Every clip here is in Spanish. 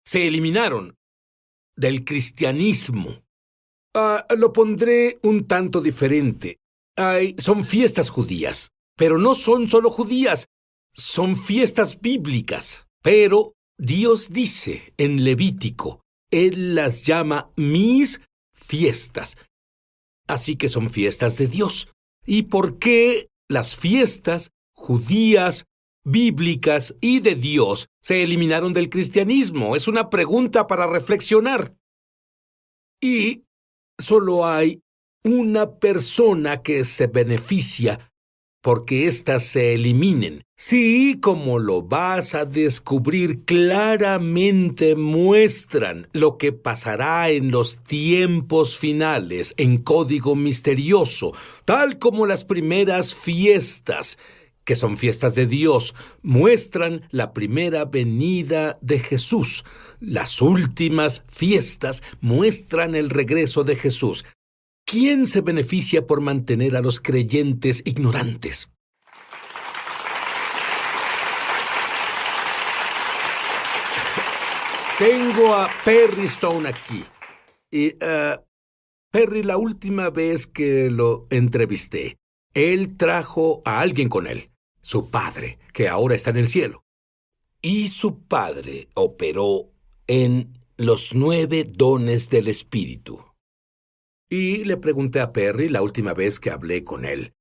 se eliminaron del cristianismo. Lo pondré un tanto diferente. Son fiestas judías, pero no son solo judías, son fiestas bíblicas. Pero Dios dice en Levítico, Él las llama mis fiestas. Así que son fiestas de Dios. ¿Y por qué las fiestas judías, bíblicas y de Dios se eliminaron del cristianismo? Es una pregunta para reflexionar. Y solo hay una persona que se beneficia porque éstas se eliminen. Sí, como lo vas a descubrir claramente, muestran lo que pasará en los tiempos finales, en código misterioso, tal como las primeras fiestas, que son fiestas de Dios, muestran la primera venida de Jesús. Las últimas fiestas muestran el regreso de Jesús. ¿Quién se beneficia por mantener a los creyentes ignorantes? Tengo a Perry Stone aquí. Y, Perry, la última vez que lo entrevisté, él trajo a alguien con él, su padre, que ahora está en el cielo. Y su padre operó en los 9 dones del Espíritu. Y le pregunté a Perry la última vez que hablé con él,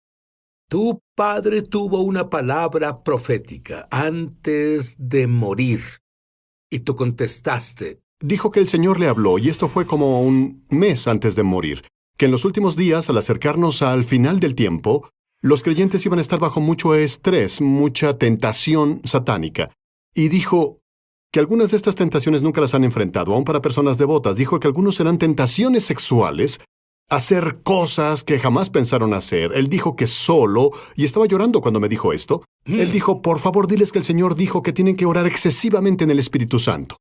tu padre tuvo una palabra profética antes de morir. Y tú contestaste. Dijo que el Señor le habló, y esto fue como un mes antes de morir, que en los últimos días, al acercarnos al final del tiempo, los creyentes iban a estar bajo mucho estrés, mucha tentación satánica. Y dijo que algunas de estas tentaciones nunca las han enfrentado, aún para personas devotas. Dijo que algunos serán tentaciones sexuales, hacer cosas que jamás pensaron hacer. Él dijo que solo, y estaba llorando cuando me dijo esto, él dijo, por favor, diles que el Señor dijo que tienen que orar excesivamente en el Espíritu Santo.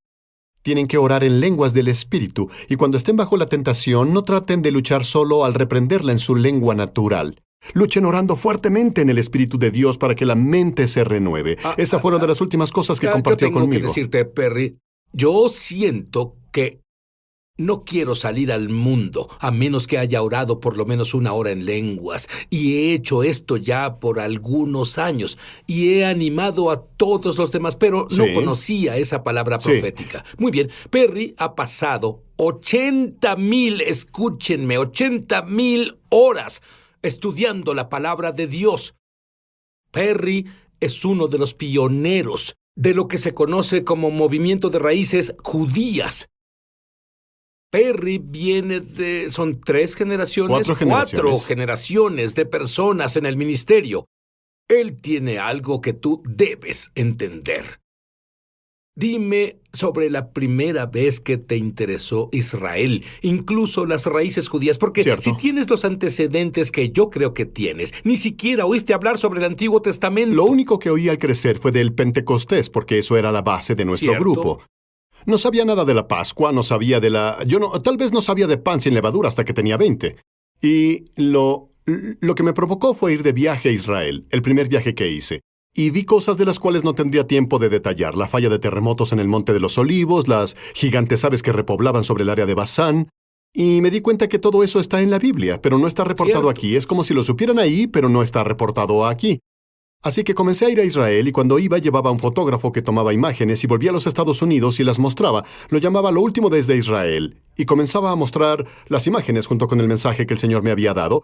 Tienen que orar en lenguas del Espíritu, y cuando estén bajo la tentación, no traten de luchar solo al reprenderla en su lengua natural. Luchen orando fuertemente en el Espíritu de Dios para que la mente se renueve. Esa fue una de las últimas cosas que compartió conmigo. Yo tengo que decirte, Perry, yo siento que no quiero salir al mundo a menos que haya orado por lo menos 1 hora en lenguas. Y he hecho esto ya por algunos años. Y he animado a todos los demás, pero no conocía esa palabra profética. Muy bien, Perry ha pasado 80,000, escúchenme, 80,000 horas estudiando la palabra de Dios. Perry es uno de los pioneros de lo que se conoce como movimiento de raíces judías. Perry viene de... ¿Son 3 generaciones? 4 generaciones. 4 generaciones de personas en el ministerio. Él tiene algo que tú debes entender. Dime sobre la primera vez que te interesó Israel, incluso las raíces judías, porque si tienes los antecedentes que yo creo que tienes, ni siquiera oíste hablar sobre el Antiguo Testamento. Lo único que oí al crecer fue del Pentecostés, porque eso era la base de nuestro grupo. No sabía nada de la Pascua, no sabía de la... tal vez no sabía de pan sin levadura hasta que tenía 20. Y lo que me provocó fue ir de viaje a Israel, el primer viaje que hice. Y vi cosas de las cuales no tendría tiempo de detallar. La falla de terremotos en el Monte de los Olivos, las gigantes aves que repoblaban sobre el área de Basán. Y me di cuenta que todo eso está en la Biblia, pero no está reportado aquí. Es como si lo supieran ahí, pero no está reportado aquí. Así que comencé a ir a Israel y cuando iba llevaba un fotógrafo que tomaba imágenes y volvía a los Estados Unidos y las mostraba. Lo llamaba Lo Último desde Israel y comenzaba a mostrar las imágenes junto con el mensaje que el Señor me había dado.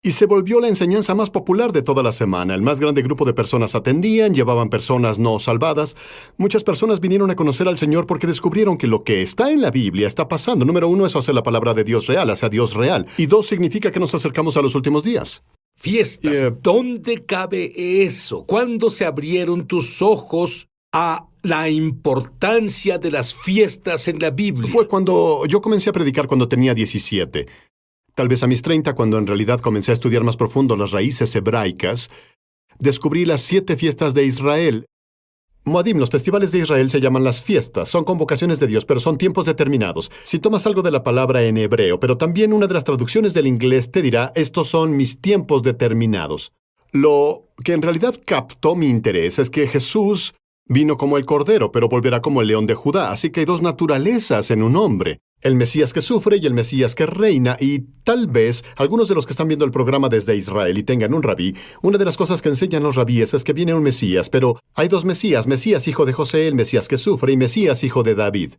Y se volvió la enseñanza más popular de toda la semana. El más grande grupo de personas atendían, llevaban personas no salvadas. Muchas personas vinieron a conocer al Señor porque descubrieron que lo que está en la Biblia está pasando. Número 1 es hacer la palabra de Dios real, hacia Dios real. Y 2 significa que nos acercamos a los últimos días. Fiestas. ¿Dónde cabe eso? ¿Cuándo se abrieron tus ojos a la importancia de las fiestas en la Biblia? Fue cuando yo comencé a predicar cuando tenía 17. Tal vez a mis 30, cuando en realidad comencé a estudiar más profundo las raíces hebraicas, descubrí las 7 fiestas de Israel. Moadim, los festivales de Israel se llaman las fiestas. Son convocaciones de Dios, pero son tiempos determinados. Si tomas algo de la palabra en hebreo, pero también una de las traducciones del inglés te dirá, estos son mis tiempos determinados. Lo que en realidad captó mi interés es que Jesús Vino como el Cordero, pero volverá como el León de Judá. Así que hay dos naturalezas en un hombre. El Mesías que sufre y el Mesías que reina. Y tal vez algunos de los que están viendo el programa desde Israel y tengan un rabí, una de las cosas que enseñan los rabíes es que viene un Mesías, pero hay dos Mesías. Mesías hijo de José, el Mesías que sufre, y Mesías hijo de David.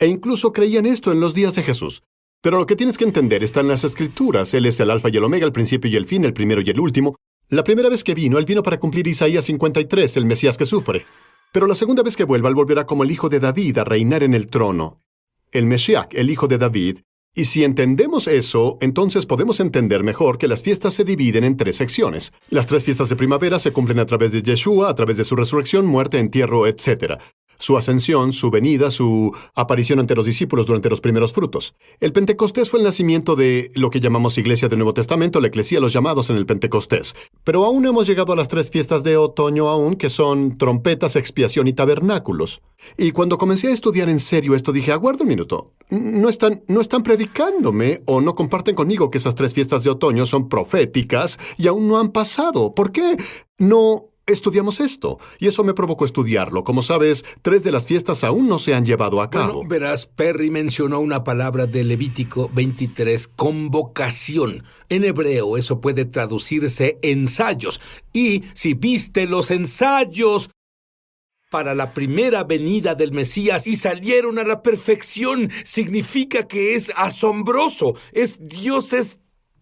E incluso creían esto en los días de Jesús. Pero lo que tienes que entender está en las Escrituras. Él es el Alfa y el Omega, el principio y el fin, el primero y el último. La primera vez que vino, él vino para cumplir Isaías 53, el Mesías que sufre. Pero la segunda vez que vuelva, él volverá como el hijo de David a reinar en el trono. El Mesías, el hijo de David. Y si entendemos eso, entonces podemos entender mejor que las fiestas se dividen en 3 secciones. Las 3 fiestas de primavera se cumplen a través de Yeshua, a través de su resurrección, muerte, entierro, etc. Su ascensión, su venida, su aparición ante los discípulos durante los primeros frutos. El Pentecostés fue el nacimiento de lo que llamamos Iglesia del Nuevo Testamento, la Eclesía, los llamados en el Pentecostés. Pero aún no hemos llegado a las 3 fiestas de otoño aún, que son trompetas, expiación y tabernáculos. Y cuando comencé a estudiar en serio esto, dije, aguarda un minuto. No están predicándome o no comparten conmigo que esas 3 fiestas de otoño son proféticas y aún no han pasado. ¿Por qué no estudiamos esto? Y eso me provocó estudiarlo. Como sabes, 3 de las fiestas aún no se han llevado a cabo. Bueno, verás, Perry mencionó una palabra de Levítico 23, convocación. En hebreo eso puede traducirse ensayos. Y si viste los ensayos para la primera venida del Mesías y salieron a la perfección, significa que es asombroso. Dios es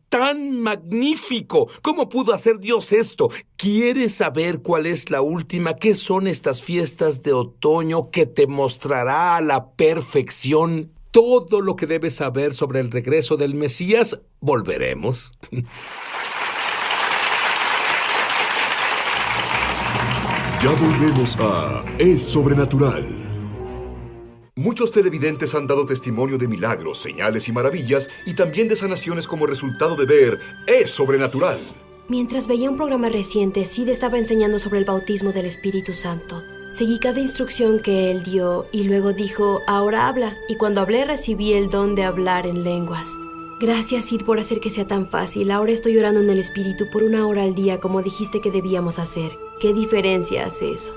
tan magnífico. ¿Cómo pudo hacer Dios esto? ¿Quieres saber cuál es la última? ¿Qué son estas fiestas de otoño que te mostrará a la perfección todo lo que debes saber sobre el regreso del Mesías? Volveremos. Ya volvemos a Es Sobrenatural. Muchos televidentes han dado testimonio de milagros, señales y maravillas, y también de sanaciones como resultado de ver Es Sobrenatural. Mientras veía un programa reciente, Sid estaba enseñando sobre el bautismo del Espíritu Santo. Seguí cada instrucción que él dio y luego dijo, ahora habla. Y cuando hablé recibí el don de hablar en lenguas. Gracias, Sid, por hacer que sea tan fácil. Ahora estoy orando en el Espíritu por 1 hora al día como dijiste que debíamos hacer. ¿Qué diferencia hace eso?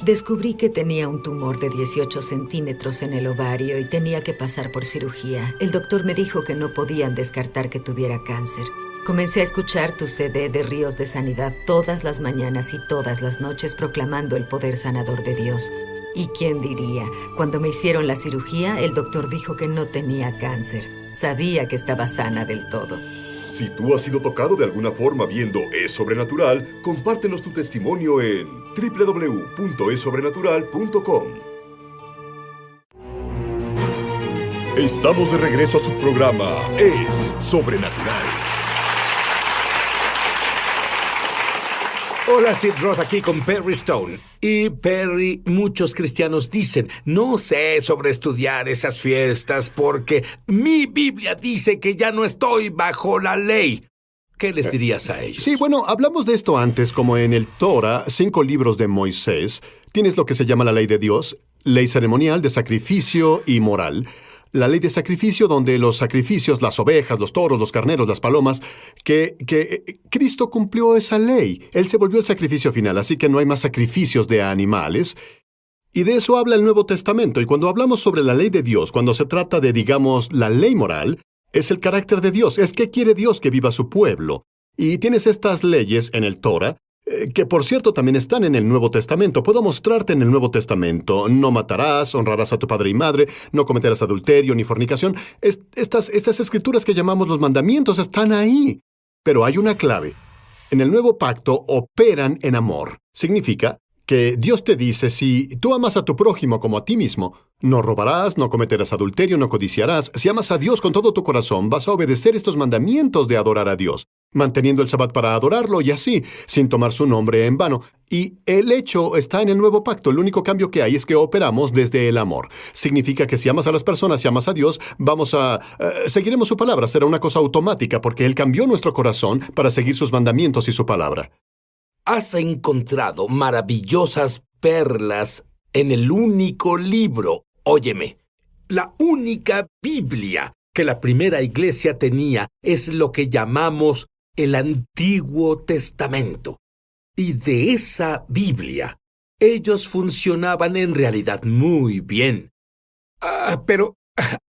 Descubrí que tenía un tumor de 18 centímetros en el ovario y tenía que pasar por cirugía. El doctor me dijo que no podían descartar que tuviera cáncer. Comencé a escuchar tu CD de Ríos de Sanidad todas las mañanas y todas las noches proclamando el poder sanador de Dios. ¿Y quién diría? Cuando me hicieron la cirugía, el doctor dijo que no tenía cáncer. Sabía que estaba sana del todo. Si tú has sido tocado de alguna forma viendo Es Sobrenatural, compártenos tu testimonio en www.esobrenatural.com. Estamos de regreso a su programa Es Sobrenatural. Hola, Sid Roth aquí con Perry Stone. Y Perry, muchos cristianos dicen, no sé sobre estudiar esas fiestas porque mi Biblia dice que ya no estoy bajo la ley. ¿Qué les dirías a ellos? Sí, bueno, hablamos de esto antes, como en el Torah, 5 libros de Moisés. Tienes lo que se llama la ley de Dios, ley ceremonial, de sacrificio y moral. La ley de sacrificio, donde los sacrificios, las ovejas, los toros, los carneros, las palomas, que Cristo cumplió esa ley. Él se volvió el sacrificio final, así que no hay más sacrificios de animales. Y de eso habla el Nuevo Testamento. Y cuando hablamos sobre la ley de Dios, cuando se trata de, digamos, la ley moral, es el carácter de Dios. Es qué quiere Dios que viva su pueblo. Y tienes estas leyes en el Torah, que por cierto también están en el Nuevo Testamento. Puedo mostrarte en el Nuevo Testamento. No matarás, honrarás a tu padre y madre, no cometerás adulterio ni fornicación. Estas escrituras que llamamos los mandamientos están ahí. Pero hay una clave. En el Nuevo Pacto operan en amor. Significa que Dios te dice, si tú amas a tu prójimo como a ti mismo, no robarás, no cometerás adulterio, no codiciarás. Si amas a Dios con todo tu corazón, vas a obedecer estos mandamientos de adorar a Dios, manteniendo el Sabbat para adorarlo y así, sin tomar su nombre en vano. Y el hecho está en el Nuevo Pacto. El único cambio que hay es que operamos desde el amor. Significa que si amas a las personas, si amas a Dios, seguiremos su palabra. Será una cosa automática porque Él cambió nuestro corazón para seguir sus mandamientos y su palabra. Has encontrado maravillosas perlas en el único libro. Óyeme, la única Biblia que la primera iglesia tenía es lo que llamamos el Antiguo Testamento. Y de esa Biblia ellos funcionaban en realidad muy bien. Pero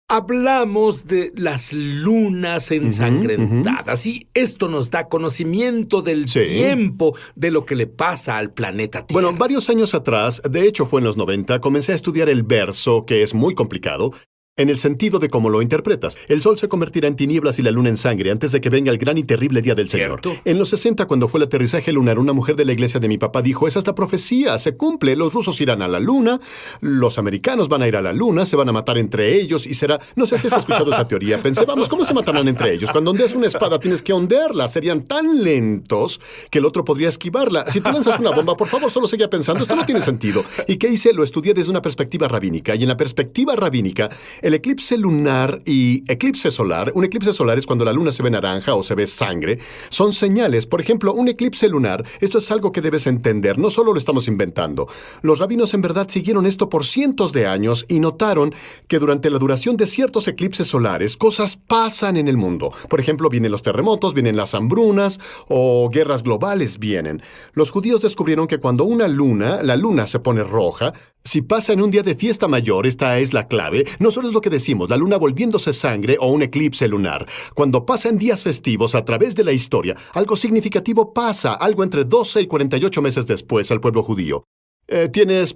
hablamos de las lunas ensangrentadas y esto nos da conocimiento del tiempo de lo que le pasa al planeta Tierra. Bueno, varios años atrás, de hecho fue en los 90, comencé a estudiar el verso, que es muy complicado, en el sentido de cómo lo interpretas. El sol se convertirá en tinieblas y la luna en sangre antes de que venga el gran y terrible día del Señor. ¿Cierto? En los 60, cuando fue el aterrizaje lunar, una mujer de la iglesia de mi papá dijo, esa es la profecía, se cumple, los rusos irán a la luna, los americanos van a ir a la luna, se van a matar entre ellos y será... No sé si has escuchado esa teoría. Pensé, vamos, ¿cómo se matarán entre ellos? Cuando ondeas una espada tienes que ondearla. Serían tan lentos que el otro podría esquivarla. Si tú lanzas una bomba, por favor, solo seguía pensando, esto no tiene sentido. ¿Y qué hice? Lo estudié desde una perspectiva rabínica. Y en la perspectiva rabínica, el eclipse lunar y eclipse solar, un eclipse solar es cuando la luna se ve naranja o se ve sangre, son señales. Por ejemplo, un eclipse lunar, esto es algo que debes entender, no solo lo estamos inventando. Los rabinos en verdad siguieron esto por cientos de años y notaron que durante la duración de ciertos eclipses solares, cosas pasan en el mundo. Por ejemplo, vienen los terremotos, vienen las hambrunas o guerras globales vienen. Los judíos descubrieron que cuando la luna se pone roja, si pasa en un día de fiesta mayor, esta es la clave, no solo es lo que decimos, la luna volviéndose sangre o un eclipse lunar. Cuando pasa en días festivos a través de la historia, algo significativo pasa, algo entre 12 y 48 meses después al pueblo judío.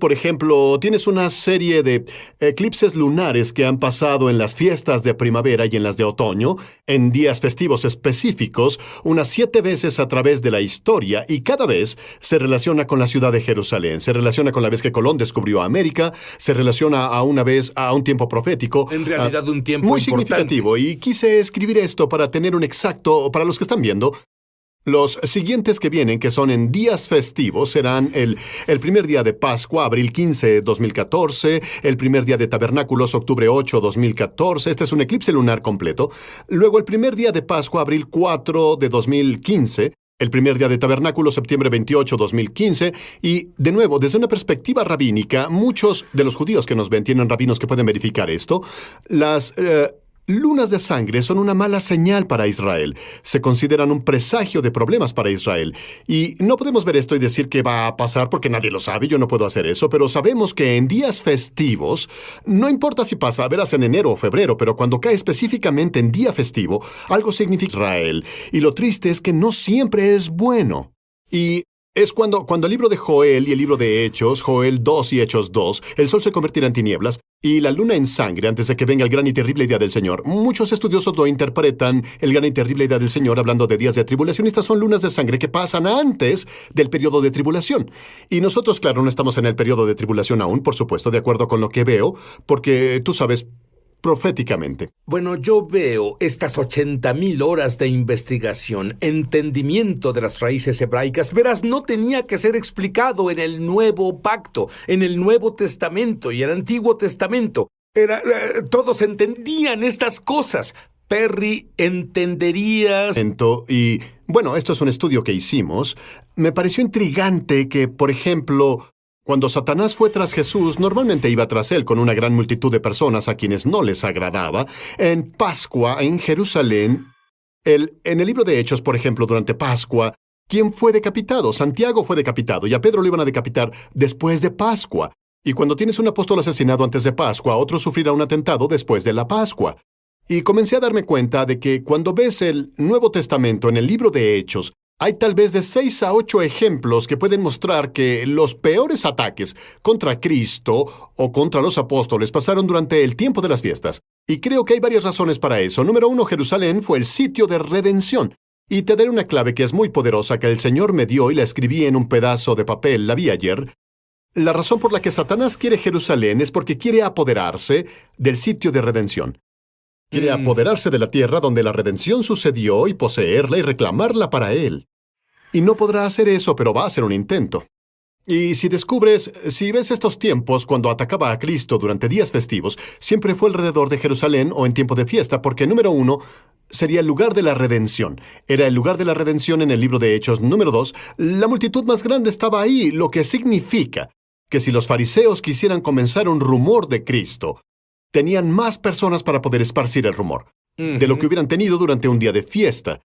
Por ejemplo, tienes una serie de eclipses lunares que han pasado en las fiestas de primavera y en las de otoño, en días festivos específicos, unas 7 veces a través de la historia, y cada vez se relaciona con la ciudad de Jerusalén, se relaciona con la vez que Colón descubrió América, se relaciona a un tiempo profético. En realidad, un tiempo muy importante. Significativo, y quise escribir esto para tener un exacto, para los que están viendo. Los siguientes que vienen, que son en días festivos, serán el primer día de Pascua, abril 15, 2014, el primer día de Tabernáculos, octubre 8, 2014, este es un eclipse lunar completo, luego el primer día de Pascua, abril 4 de 2015, el primer día de Tabernáculos, septiembre 28, 2015, y, de nuevo, desde una perspectiva rabínica, muchos de los judíos que nos ven tienen rabinos que pueden verificar esto, las... lunas de sangre son una mala señal para Israel. Se consideran un presagio de problemas para Israel. Y no podemos ver esto y decir que va a pasar porque nadie lo sabe, yo no puedo hacer eso, pero sabemos que en días festivos, no importa si pasa, verás en enero o febrero, pero cuando cae específicamente en día festivo, algo significa Israel. Y lo triste es que no siempre es bueno. Y es cuando el libro de Joel y el libro de Hechos, Joel 2 y Hechos 2, el sol se convertirá en tinieblas y la luna en sangre antes de que venga el gran y terrible día del Señor. Muchos estudiosos lo interpretan, el gran y terrible día del Señor, hablando de días de tribulación. Estas son lunas de sangre que pasan antes del periodo de tribulación. Y nosotros, claro, no estamos en el periodo de tribulación aún, por supuesto, de acuerdo con lo que veo, porque tú sabes... proféticamente. Bueno, yo veo estas 80,000 horas de investigación, entendimiento de las raíces hebraicas. Verás, no tenía que ser explicado en el Nuevo Pacto, en el Nuevo Testamento y el Antiguo Testamento. Todos entendían estas cosas. Perry, ¿entenderías? Y, bueno, esto es un estudio que hicimos. Me pareció intrigante que, por ejemplo... cuando Satanás fue tras Jesús, normalmente iba tras él con una gran multitud de personas a quienes no les agradaba. En Pascua, en Jerusalén, en el libro de Hechos, por ejemplo, durante Pascua, ¿quién fue decapitado? Santiago fue decapitado y a Pedro lo iban a decapitar después de Pascua. Y cuando tienes un apóstol asesinado antes de Pascua, otro sufrirá un atentado después de la Pascua. Y comencé a darme cuenta de que cuando ves el Nuevo Testamento en el libro de Hechos, hay tal vez de 6 a 8 ejemplos que pueden mostrar que los peores ataques contra Cristo o contra los apóstoles pasaron durante el tiempo de las fiestas. Y creo que hay varias razones para eso. Número 1, Jerusalén fue el sitio de redención. Y te daré una clave que es muy poderosa que el Señor me dio y la escribí en un pedazo de papel, la vi ayer. La razón por la que Satanás quiere Jerusalén es porque quiere apoderarse del sitio de redención. Quiere apoderarse de la tierra donde la redención sucedió y poseerla y reclamarla para él. Y no podrá hacer eso, pero va a hacer un intento. Y si ves estos tiempos cuando atacaba a Cristo durante días festivos, siempre fue alrededor de Jerusalén o en tiempo de fiesta, porque número 1, sería el lugar de la redención. Era el lugar de la redención en el libro de Hechos. Número 2, la multitud más grande estaba ahí, lo que significa que si los fariseos quisieran comenzar un rumor de Cristo, tenían más personas para poder esparcir el rumor, de lo que hubieran tenido durante un día de fiesta.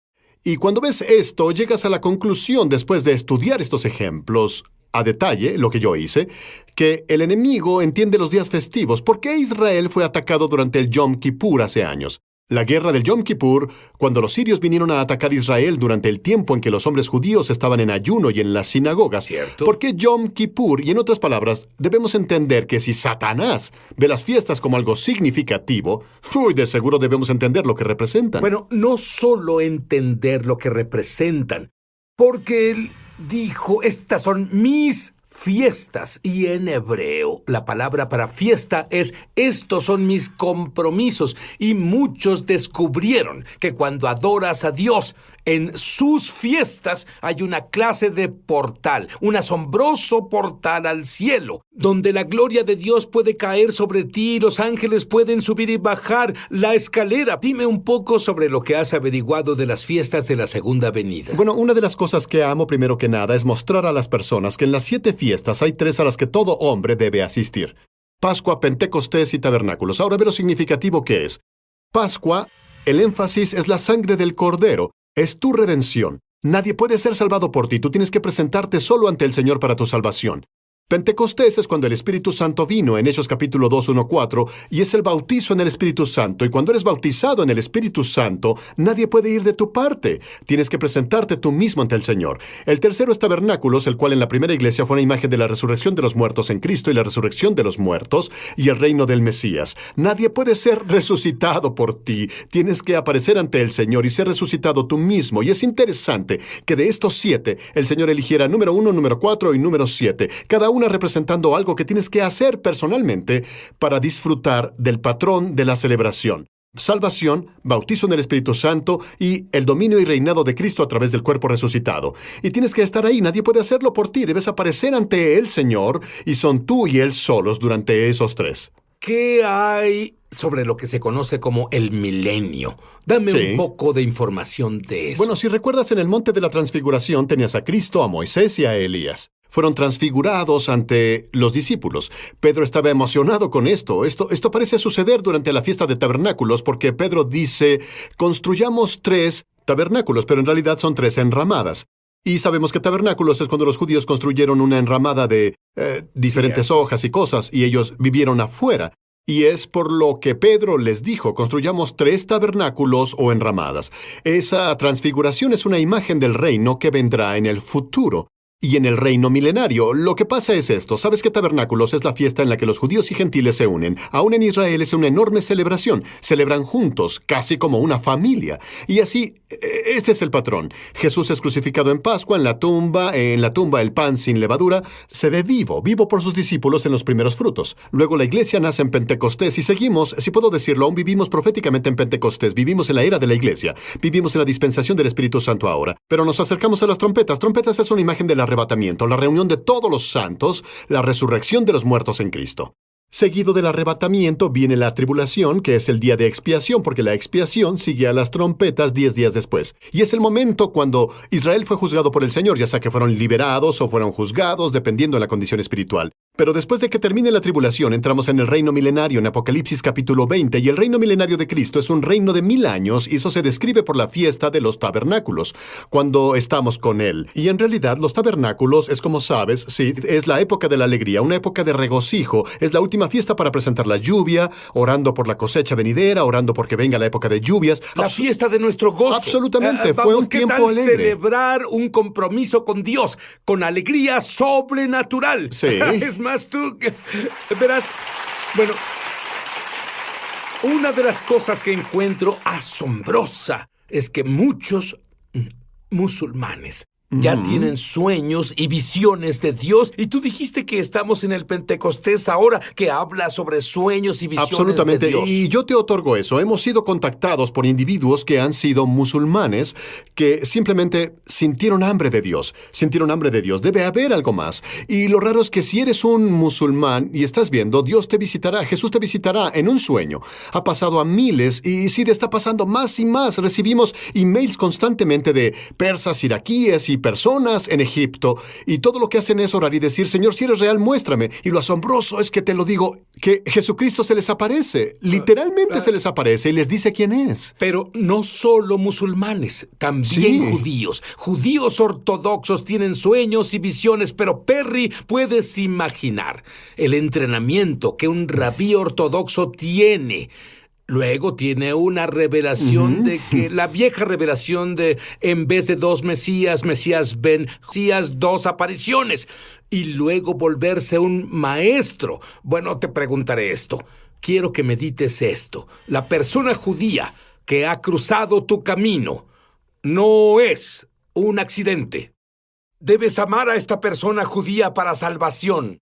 Y cuando ves esto, llegas a la conclusión, después de estudiar estos ejemplos, a detalle lo que yo hice, que el enemigo entiende los días festivos. ¿Por qué Israel fue atacado durante el Yom Kippur hace años? La guerra del Yom Kippur, cuando los sirios vinieron a atacar Israel durante el tiempo en que los hombres judíos estaban en ayuno y en las sinagogas. ¿Cierto? ¿Por qué Yom Kippur? Y en otras palabras, debemos entender que si Satanás ve las fiestas como algo significativo, de seguro debemos entender lo que representan. Bueno, no solo entender lo que representan, porque él dijo, estas son mis fiestas, y en hebreo la palabra para fiesta es estos son mis compromisos, y muchos descubrieron que cuando adoras a Dios en sus fiestas hay una clase de portal, un asombroso portal al cielo, donde la gloria de Dios puede caer sobre ti y los ángeles pueden subir y bajar la escalera. Dime un poco sobre lo que has averiguado de las fiestas de la segunda venida. Bueno, una de las cosas que amo primero que nada es mostrar a las personas que en las 7 fiestas hay 3 a las que todo hombre debe asistir: Pascua, Pentecostés y Tabernáculos. Ahora ve lo significativo que es. Pascua, el énfasis es la sangre del Cordero. Es tu redención. Nadie puede ser salvado por ti. Tú tienes que presentarte solo ante el Señor para tu salvación. Pentecostés es cuando el Espíritu Santo vino en Hechos capítulo 2, 1, 4, y es el bautizo en el Espíritu Santo. Y cuando eres bautizado en el Espíritu Santo, nadie puede ir de tu parte. Tienes que presentarte tú mismo ante el Señor. El tercero es Tabernáculos, el cual en la primera iglesia fue una imagen de la resurrección de los muertos en Cristo y la resurrección de los muertos y el reino del Mesías. Nadie puede ser resucitado por ti. Tienes que aparecer ante el Señor y ser resucitado tú mismo. Y es interesante que de estos 7, el Señor eligiera número 1, número 4 y número 7. Cada uno representando algo que tienes que hacer personalmente para disfrutar del patrón de la celebración: salvación, bautizo en el Espíritu Santo y el dominio y reinado de Cristo a través del cuerpo resucitado. Y tienes que estar ahí, nadie puede hacerlo por ti, debes aparecer ante el Señor y son tú y Él solos durante esos 3. ¿Qué hay sobre lo que se conoce como el milenio? Dame un poco de información de eso. Bueno, si recuerdas, en el monte de la transfiguración tenías a Cristo, a Moisés y a Elías. Fueron transfigurados ante los discípulos. Pedro estaba emocionado con esto. Esto parece suceder durante la fiesta de tabernáculos porque Pedro dice, construyamos 3 tabernáculos, pero en realidad son 3 enramadas. Y sabemos que tabernáculos es cuando los judíos construyeron una enramada de diferentes hojas y cosas, y ellos vivieron afuera. Y es por lo que Pedro les dijo, construyamos 3 tabernáculos o enramadas. Esa transfiguración es una imagen del reino que vendrá en el futuro. Y en el reino milenario, lo que pasa es esto. ¿Sabes que Tabernáculos es la fiesta en la que los judíos y gentiles se unen? Aún en Israel es una enorme celebración. Celebran juntos, casi como una familia. Y así, este es el patrón. Jesús es crucificado en Pascua, en la tumba el pan sin levadura se ve vivo por sus discípulos en los primeros frutos. Luego la iglesia nace en Pentecostés y seguimos, si puedo decirlo, aún vivimos proféticamente en Pentecostés. Vivimos en la era de la iglesia. Vivimos en la dispensación del Espíritu Santo ahora. Pero nos acercamos a las trompetas. Trompetas es una imagen de la arrebatamiento, la reunión de todos los santos, la resurrección de los muertos en Cristo. Seguido del arrebatamiento viene la tribulación, que es el día de expiación, porque la expiación sigue a las trompetas 10 días después. Y es el momento cuando Israel fue juzgado por el Señor, ya sea que fueron liberados o fueron juzgados, dependiendo de la condición espiritual. Pero después de que termine la tribulación, entramos en el reino milenario en Apocalipsis capítulo 20, y el reino milenario de Cristo es un reino de 1000 años, y eso se describe por la fiesta de los tabernáculos, cuando estamos con Él. Y en realidad los tabernáculos es, como sabes, sí, es la época de la alegría, una época de regocijo, es la última fiesta para presentar la lluvia, orando por la cosecha venidera, orando porque venga la época de lluvias. La fiesta de nuestro gozo. Absolutamente, fue un tiempo alegre. Celebrar un compromiso con Dios, con alegría sobrenatural. Sí. Es más, tú verás, bueno, una de las cosas que encuentro asombrosa es que muchos musulmanes ya tienen sueños y visiones de Dios. Y tú dijiste que estamos en el Pentecostés ahora, que habla sobre sueños y visiones Absolutamente. de Dios. Y yo te otorgo eso. Hemos sido contactados por individuos que han sido musulmanes, que simplemente sintieron hambre de Dios. Sintieron hambre de Dios. Debe haber algo más. Y lo raro es que si eres un musulmán y estás viendo, Dios te visitará, Jesús te visitará en un sueño. Ha pasado a miles y sí, está pasando más y más. Recibimos emails constantemente de persas iraquíes y personas en Egipto, y todo lo que hacen es orar y decir, Señor, si eres real, muéstrame. Y lo asombroso es que te lo digo, que Jesucristo se les aparece. Literalmente se les aparece y les dice quién es. Pero no solo musulmanes, también judíos. Judíos ortodoxos tienen sueños y visiones, pero Perry, puedes imaginar el entrenamiento que un rabí ortodoxo tiene. Luego tiene una revelación de que la vieja revelación de en vez de 2 Mesías, Mesías ven, Mesías 2 apariciones. Y luego volverse un maestro. Bueno, te preguntaré esto. Quiero que medites esto. La persona judía que ha cruzado tu camino no es un accidente. Debes amar a esta persona judía para salvación.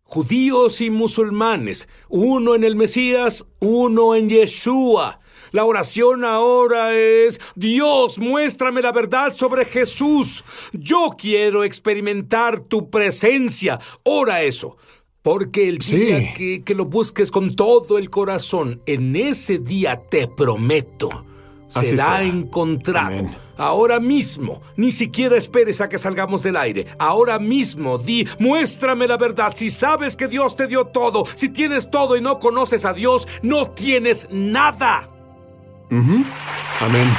Judíos y musulmanes, uno en el Mesías, uno en Yeshua. La oración ahora es, Dios, muéstrame la verdad sobre Jesús. Yo quiero experimentar tu presencia. Ora eso. Porque el día que lo busques con todo el corazón, en ese día te prometo, será encontrado. Amén. Ahora mismo, ni siquiera esperes a que salgamos del aire. Ahora mismo, muéstrame la verdad. Si sabes que Dios te dio todo, si tienes todo y no conoces a Dios, no tienes nada. Amén.